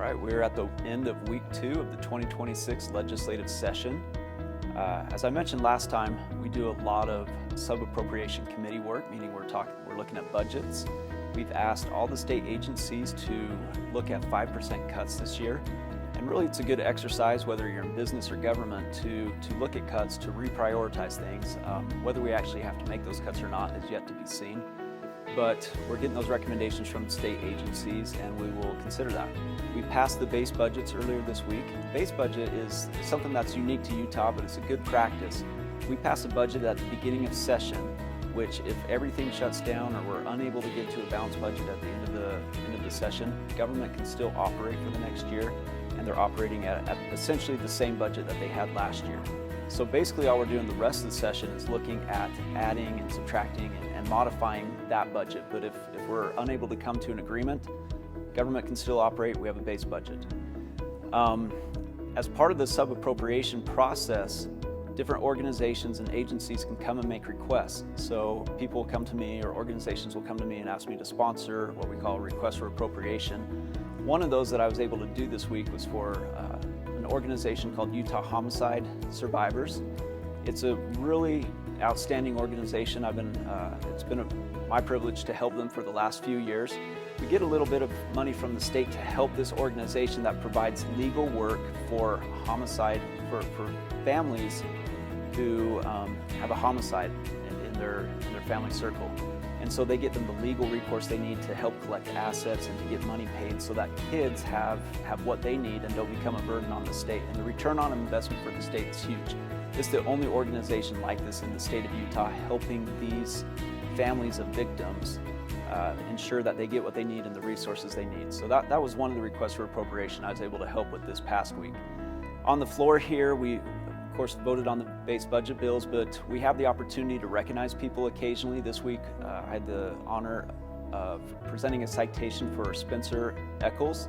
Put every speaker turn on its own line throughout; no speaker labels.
All right, we're at the end of week 2 of the 2026 legislative session. As I mentioned last time, we do a lot of sub-appropriation committee work, meaning we're looking at budgets. We've asked all the state agencies to look at 5% cuts this year. And really it's a good exercise, whether you're in business or government, to look at cuts, to reprioritize things. Whether we actually have to make those cuts or not is yet to be seen. But we're getting those recommendations from state agencies and we will consider that. We passed the base budgets earlier this week. The base budget is something that's unique to Utah, but it's a good practice. We pass a budget at the beginning of session, which if everything shuts down or we're unable to get to a balanced budget at the end of the session, government can still operate for the next year, and they're operating at essentially the same budget that they had last year. So basically all we're doing the rest of the session is looking at adding and subtracting and modifying that budget. But if we're unable to come to an agreement, government can still operate, we have a base budget. As part of the sub-appropriation process, different organizations and agencies can come and make requests. So people will come to me, or organizations will come to me and ask me to sponsor what we call a request for appropriation. One of those that I was able to do this week was for an organization called Utah Homicide Survivors. It's a really outstanding organization. It's been my privilege to help them for the last few years. We get a little bit of money from the state to help this organization that provides legal work for homicide, for families who have a homicide in their family circle. And so they get them the legal recourse they need to help collect assets and to get money paid so that kids have what they need and don't become a burden on the state. And the return on investment for the state is huge. It's the only organization like this in the state of Utah helping these families of victims ensure that they get what they need and the resources they need. So that was one of the requests for appropriation I was able to help with this past week. On the floor here, we of course voted on the base budget bills, but we have the opportunity to recognize people occasionally. This week I had the honor of presenting a citation for Spencer Eccles.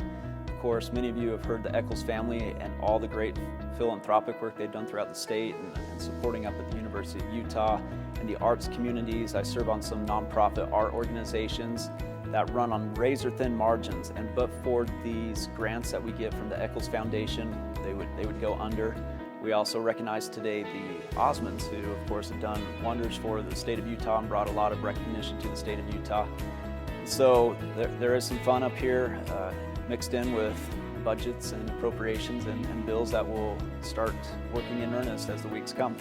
Of course, many of you have heard the Eccles family and all the great philanthropic work they've done throughout the state and supporting up at the University of Utah and the arts communities. I serve on some nonprofit art organizations that run on razor-thin margins, and but for these grants that we get from the Eccles Foundation, they would go under. We also recognize today the Osmonds, who of course have done wonders for the state of Utah and brought a lot of recognition to the state of Utah. So there is some fun up here mixed in with budgets and appropriations and bills that will start working in earnest as the weeks come.